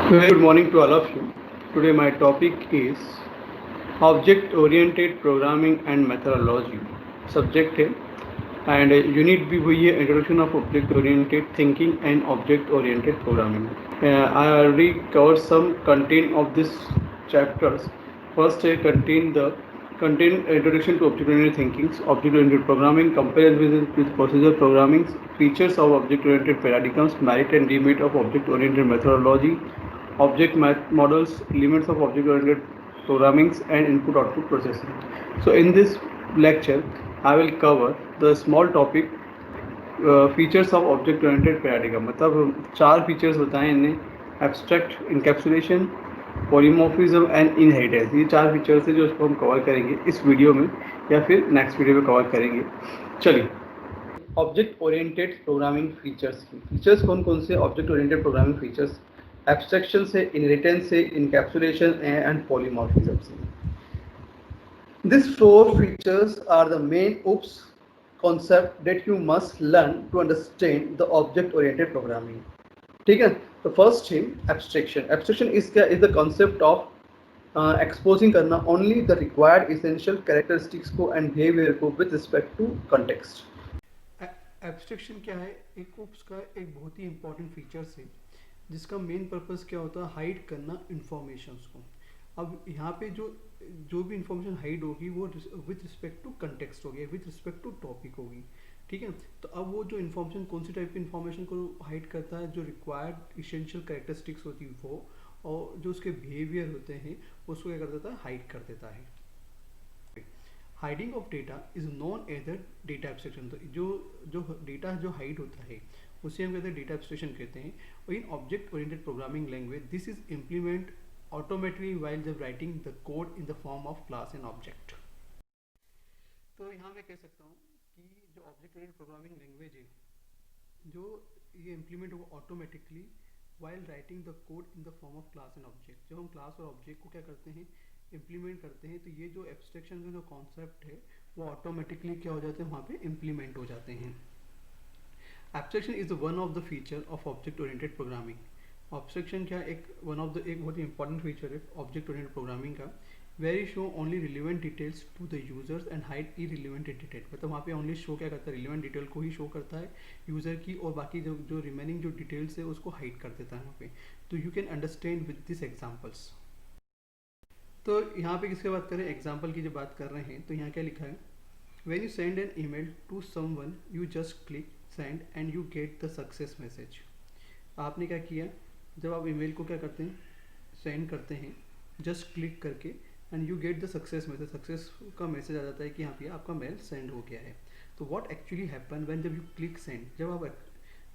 Very good morning to all of you. Today my topic is object-oriented programming and methodology. Subject है and unit भी वही है introduction of object-oriented thinking and object-oriented programming. I already covered some content of this chapters. First contain the contain introduction to object-oriented thinking, object-oriented programming, comparison with procedure programming, features of object-oriented paradigms, merit and demerit of object-oriented methodology, object models, limits of object-oriented programming, and input-output processing. So in this lecture, I will cover the small topic features of object oriented paradigm मतलब चार features बताए इन्हें abstract encapsulation polymorphism and inheritance ये चार features हैं जो इसको हम कवर करेंगे इस वीडियो में या फिर नेक्स्ट वीडियो में कवर करेंगे। चलिए ऑब्जेक्ट ओरिएंटेड प्रोग्रामिंग फीचर्स कौन कौन से object oriented programming features abstraction से इनहेरिटेंस से इनकैप्सुलेशन एंड पॉलीमॉर्फिज्म से। These four features are the main OOPS concept that you must learn to understand the object-oriented programming. ठीक है, तो फर्स्ट है एब्स्ट्रैक्शन। एब्स्ट्रैक्शन इज क्या is the concept of exposing करना only the required essential characteristics को and behaviour को with respect to context. Abstraction क्या है? एक ओप्स का एक बहुत ही इंपॉर्टेंट फीचर्स है जिसका मेन पर्पस क्या होता है? हाइड करना इंफॉर्मेशंस को। अब यहाँ पे जो भी इंफॉर्मेशन हाइड होगी वो विथ रिस्पेक्ट टू कंटेक्स्ट होगी, विथ रिस्पेक्ट टू टॉपिक होगी। ठीक है, तो अब वो जो इन्फॉर्मेशन कौन सी टाइप की इन्फॉर्मेशन को हाइड करता है? जो रिक्वायर्ड इसेंशियल कैरेक्टरिस्टिक्स होती है वो, और जो उसके बिहेवियर होते हैं उसको क्या कर देता है? हाइड कर देता है। Hiding of data is known as the data abstraction. तो जो डेटा जो हाइड होता है उसे हम कहते हैं डेटा एब्स्ट्रैक्शन कहते हैं। और in object oriented programming language this is implement automatically while जब writing the code in the form of class and object। तो यहाँ मैं कह सकता हूँ कि जो ऑब्जेक्ट ओरिएंटेड प्रोग्रामिंग लैंग्वेज है जो ये इम्प्लीमेंट हुआ automatically while writing the code in the form of class and object। जब हम क्लास और ऑब्जेक्ट को क्या करते हैं? इम्प्लीमेंट करते हैं, तो ये जो एब्स्ट्रैक्शन का जो कॉन्सेप्ट है वो ऑटोमेटिकली क्या हो जाते हैं? वहाँ पे इम्प्लीमेंट हो जाते हैं। Abstraction is one of the feature of object oriented programming. Abstraction क्या एक बहुत ही इंपॉर्टेंट फीचर है ऑब्जेक्ट ओरिएंटेड प्रोग्रामिंग का। Very show only relevant details to the users and hide irrelevant detail. मतलब वहाँ पे ओनली शो क्या करता है? रिलेवेंट डिटेल को ही शो करता है यूजर की, और बाकी जो रिमेनिंग जो डिटेल्स है उसको हाइड कर देता है वहाँ पे। तो you can understand with this examples. तो यहाँ पे किसकी बात करें? एग्जाम्पल की जो बात कर रहे हैं तो यहाँ क्या लिखा है? When you send an email to someone you just click send and you get the success message. आपने क्या किया? जब आप ईमेल को क्या करते हैं? सेंड करते हैं जस्ट क्लिक करके and you get the success message. Success का मैसेज आ जाता है कि हाँ भैया आपका मेल सेंड हो गया है। तो व्हाट एक्चुअली हैपन व्हेन जब यू क्लिक सेंड, जब आप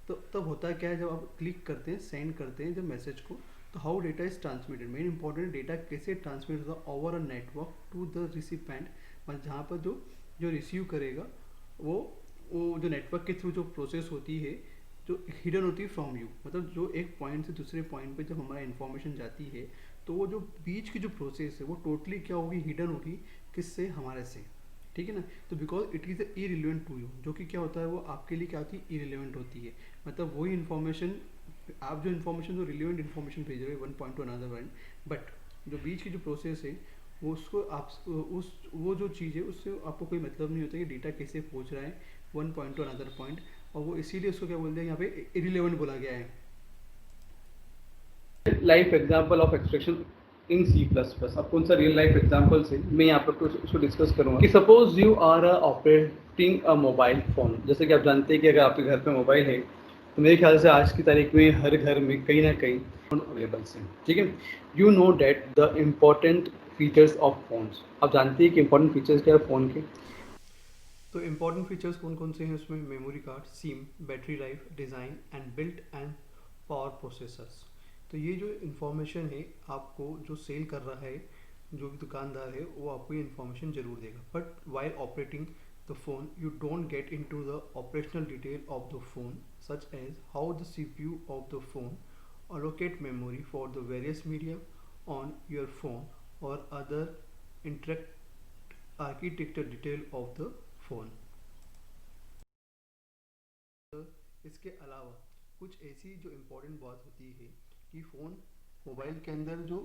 तो तब होता क्या है? जब आप क्लिक करते हैं, सेंड करते हैं जब मैसेज को, तो how data is transmitted. Main important data कैसे ट्रांसमिट होता है? Over a network to the recipient. मतलब जहाँ पर जो रिसीव करेगा वो जो नेटवर्क के थ्रू जो प्रोसेस होती है जो हिडन होती है फ्रॉम यू। मतलब जो एक पॉइंट से दूसरे पॉइंट पे जब हमारा इन्फॉर्मेशन जाती है तो वो जो बीच की जो प्रोसेस है वो टोटली क्या होगी? हिडन होगी। किससे? हमारे से। ठीक है ना? तो because it is irrelevant to you, जो कि क्या होता है वो आपके लिए क्या होती है? इरिलेवेंट होती है। मतलब वही इन्फॉर्मेशन आप जो इन्फॉर्मेशन जो रिलेवेंट इन्फॉर्मेशन भेज रहे हो one point two another point, but जो बीच की जो प्रोसेस है वो उसको आप वो जो चीज़ है उससे आपको कोई मतलब नहीं होता कि डेटा कैसे पहुँच रहा है one point two another point, और वो इसीलिए उसको क्या बोलते हैं यहाँ पे? इरिलेवेंट बोला गया है। Life example of extraction in C plus plus. अब कौन सा रियल लाइफ एग्जांपल से मैं यहाँ पर उसको डिस्कस करूँगा कि suppose you are operating a mobile phone. जैसे कि आप जानते हैं कि अगर आपके घर पे मोबाइल है तो मेरे ख्याल से आज की तारीख में हर घर में कहीं ना कहीं फ़ोन अवेलेबल हैं। ठीक है, you know that the important features of phones. आप जानते हैं कि इंपॉर्टेंट फीचर्स क्या है फ़ोन के? तो इंपॉर्टेंट फीचर्स कौन कौन से हैं उसमें? Memory card, SIM, battery life, design and built and power processors. तो ये जो इन्फॉर्मेशन है आपको जो सेल कर रहा है जो भी दुकानदार है वो आपको ये इन्फॉर्मेशन ज़रूर देगा, but while operating the phone you don't get into the operational detail of the phone such as how the CPU of the phone allocate memory for the various media on your phone or other interact architecture detail of the phone। इसके अलावा कुछ ऐसी जो important बात होती है कि phone mobile के अंदर जो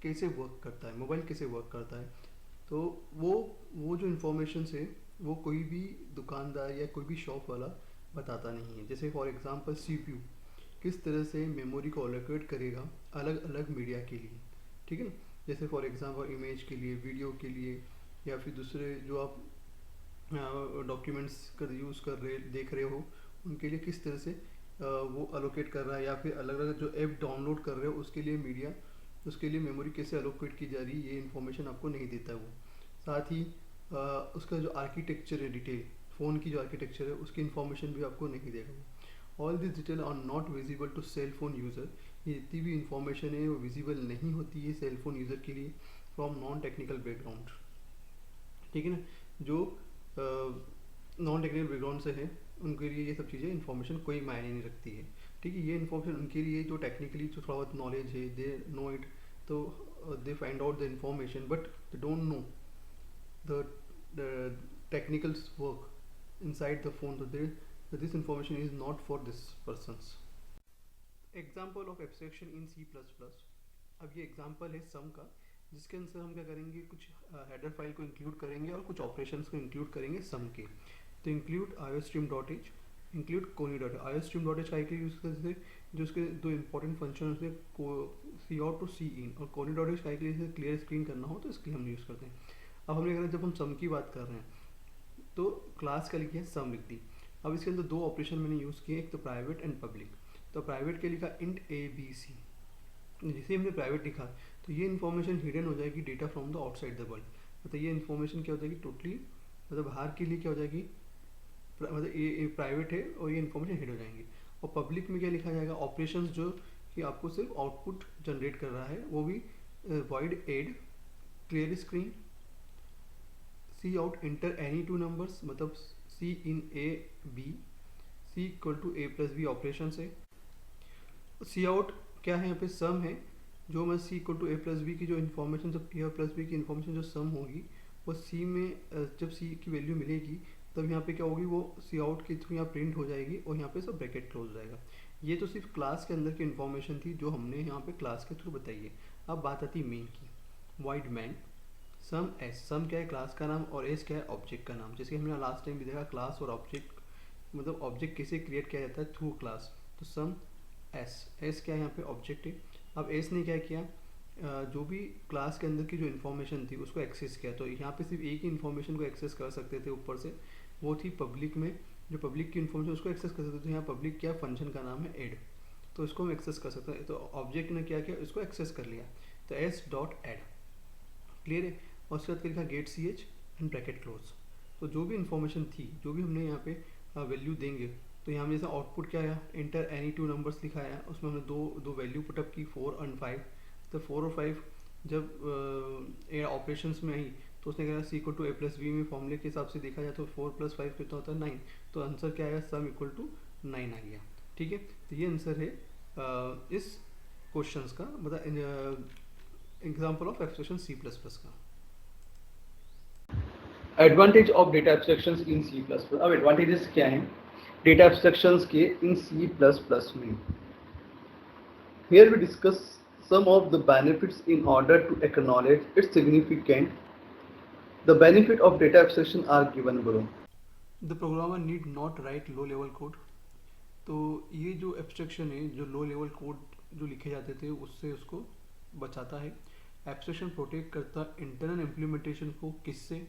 कैसे वर्क करता है, मोबाइल कैसे वर्क करता है, तो वो जो इन्फॉर्मेशन है वो कोई भी दुकानदार या कोई भी शॉप वाला बताता नहीं है। जैसे फॉर एग्जांपल सीपीयू किस तरह से मेमोरी को अलोकेट करेगा अलग अलग मीडिया के लिए, ठीक है ना। जैसे फॉर एग्जांपल इमेज के लिए, वीडियो के लिए, या फिर दूसरे जो आप डॉक्यूमेंट्स का यूज़ कर रहे देख रहे हो उनके लिए किस तरह से वो अलोकेट कर रहा है, या फिर अलग अलग जो ऐप डाउनलोड कर रहे हो उसके लिए मीडिया, उसके लिए मेमोरी कैसे अलोकेट की जा रही है, ये इन्फॉर्मेशन आपको नहीं देता वो। साथ ही उसका जो आर्किटेक्चर है, डिटेल फ़ोन की जो आर्किटेक्चर है उसकी इन्फॉर्मेशन भी आपको नहीं देगा वो। All this detail are not visible to cell phone user. ये जितनी भी इंफॉर्मेशन है वो विजिबल नहीं होती है सेल फोन यूज़र के लिए फ्रॉम नॉन टेक्निकल बैकग्राउंड, ठीक है ना। जो नॉन टेक्निकल बैकग्राउंड से है उनके लिए ये सब चीज़ें इन्फॉर्मेशन कोई मायने नहीं रखती है, ठीक है। ये इन्फॉर्मेशन उनके लिए जो टेक्निकली जो थोड़ा बहुत नॉलेज है, दे नो इट, तो they find out the information but they don't know the technical work inside the phone, so this information is not for this persons. Example of abstraction in C++। अब ये example है सम का, जिसके अंदर हम क्या करेंगे, कुछ हेडर फाइल को इंक्लूड करेंगे और कुछ ऑपरेशंस को इंक्लूड करेंगे सम के। तो include iostream.h, include conny.h। iostream.h का यूज़ करते जो उसके दो इंपॉर्टेंट फंक्शन है, सी आउट टू सी इन, और conny.h का क्लियर स्क्रीन करना हो तो इसके लिए हम यूज़ करते हैं। अब हमने कहा जब हम सम की बात कर रहे हैं तो क्लास का लिखी है सम लिख दी। अब इसके अंदर दो ऑपरेशन मैंने यूज़ किए, एक तो प्राइवेट एंड पब्लिक। तो प्राइवेट के लिखा इंट ए बी सी, जैसे हमने प्राइवेट लिखा तो ये इन्फॉर्मेशन हिडन हो जाएगी data from the outside the world. मतलब ये इन्फॉर्मेशन क्या हो जाएगी टोटली, मतलब बाहर के लिए क्या हो जाएगी, मतलब ये प्राइवेट है और ये इन्फॉर्मेशन हिड हो जाएंगी। और पब्लिक में क्या लिखा जाएगा, ऑपरेशंस जो कि आपको सिर्फ आउटपुट जनरेट कर रहा है, वो भी void add, clear screen, cout enter any two numbers, मतलब cin A B, C equal to A plus B operation है। सी आउट क्या है, यहाँ पे सम है, जो मैं C equal to A plus B की जो इन्फॉर्मेशन, जब ए प्लस बी की इन्फॉर्मेशन जो सम होगी वो सी में जब सी की वैल्यू मिलेगी तब यहाँ पे क्या होगी, वो सी आउट के थ्रू यहाँ प्रिंट हो जाएगी और यहाँ पे सब ब्रैकेट क्लोज हो जाएगा। ये तो सिर्फ क्लास के अंदर की इन्फॉर्मेशन थी जो हमने यहाँ पे क्लास के थ्रू बताई है। अब बात आती मेन की, वाइड मैन सम एस। सम क्या है, क्लास का नाम, और एस क्या है, ऑब्जेक्ट का नाम। जैसे हमने लास्ट टाइम भी देखा क्लास और ऑब्जेक्ट, मतलब ऑब्जेक्ट कैसे क्रिएट किया जाता है, थ्रू क्लास। तो सम एस, एस क्या है यहाँ पे, ऑब्जेक्ट है। अब एस ने क्या किया, जो भी क्लास के अंदर की जो इन्फॉर्मेशन थी उसको एक्सेस किया। तो यहाँ पे सिर्फ एक ही इन्फॉर्मेशन को एक्सेस कर सकते थे ऊपर से, वो थी पब्लिक में, जो पब्लिक की इन्फॉर्मेशन उसको एक्सेस कर सकते थे। तो यहाँ पब्लिक क्या, फंक्शन का नाम है एड, तो इसको हम एक्सेस कर सकते हैं। तो ऑब्जेक्ट ने क्या किया, इसको एक्सेस कर लिया, तो एस डॉट एड, क्लियर है। और उसके बाद लिखा get C H and bracket close. तो जो भी इन्फॉर्मेशन थी, जो भी हमने यहाँ पे वैल्यू देंगे, तो यहाँ जैसे आउटपुट क्या आया, इंटर एनी टू नंबर्स लिखा है, उसमें हमने दो वैल्यू पुटअप की, 4 और 5। तो 4 और 5 जब ऑपरेशंस में आई तो उसने कहा C equal to A plus B में फॉर्मूले के हिसाब से देखा जाए तो 4 + 5 कितना होता है, 9। तो आंसर क्या आया, सम इक्वल टू 9 आ गया, ठीक है। तो ये आंसर है इस क्वेश्चंस का, मतलब एग्जाम्पल ऑफ एक्सप्रेशन C++ का। Advantage of data abstractions in C++। अब एडवांटेजेस क्या हैं डेटा एब्स्ट्रैक्शंस के इन C++ में। Here we discuss some of the benefits in order to acknowledge its significance. The benefit of data abstraction are given below. The programmer need not write low level code। तो ये जो abstraction है, जो low level code जो लिखे जाते थे उससे उसको बचाता है। एब्स्ट्रैक्शन प्रोटेक्ट करता इंटरनल इम्प्लीमेंटेशन को, किससे,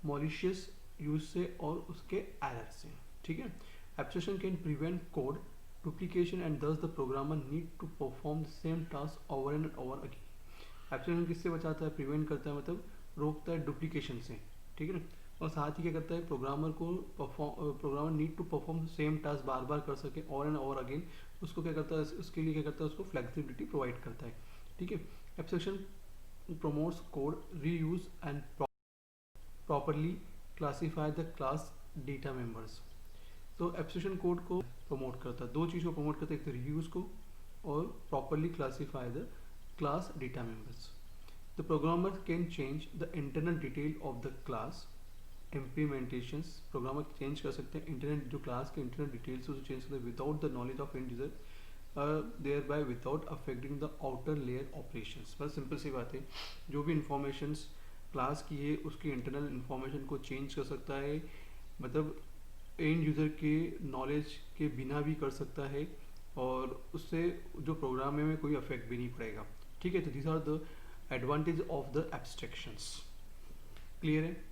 मॉलिशियस यूज से और उसके एरर से, ठीक है। Abstraction can prevent code duplication and thus the programmer need to perform the same task over and over again. Abstraction किससे बचाता है, प्रिवेंट करता है, मतलब रोकता है डुप्लीकेशन से, ठीक है ना। और साथ ही क्या करता है, programmer need to perform same task बार बार कर सके और एंड ओवर अगेन, उसको क्या करता है, उसके लिए क्या करता है, उसको फ्लेक्सिबिलिटी प्रोवाइड करता है, ठीक है। Abstraction promotes code reuse and properly classify the class data members। तो एब्स्ट्रैक्शन कोड को प्रमोट करता है, दो चीज़ को प्रमोट करता है, एक तो रीयूज को और properly classify the class data members. The programmer can change the internal detail of the class implementations. Programmer change कर सकते हैं इंटरनल, जो क्लास के इंटरनल डिटेल्स उसको चेंज करते हैं without the knowledge of end user. Thereby without affecting the outer layer operations. बस simple सी बात है, जो भी इंफॉर्मेशंस क्लास की है उसकी इंटरनल इंफॉर्मेशन को चेंज कर सकता है, मतलब एंड यूज़र के नॉलेज के बिना भी कर सकता है, और उससे जो प्रोग्राम में कोई अफेक्ट भी नहीं पड़ेगा। ठीक है, तो these are the advantage of the abstractions. Clear है?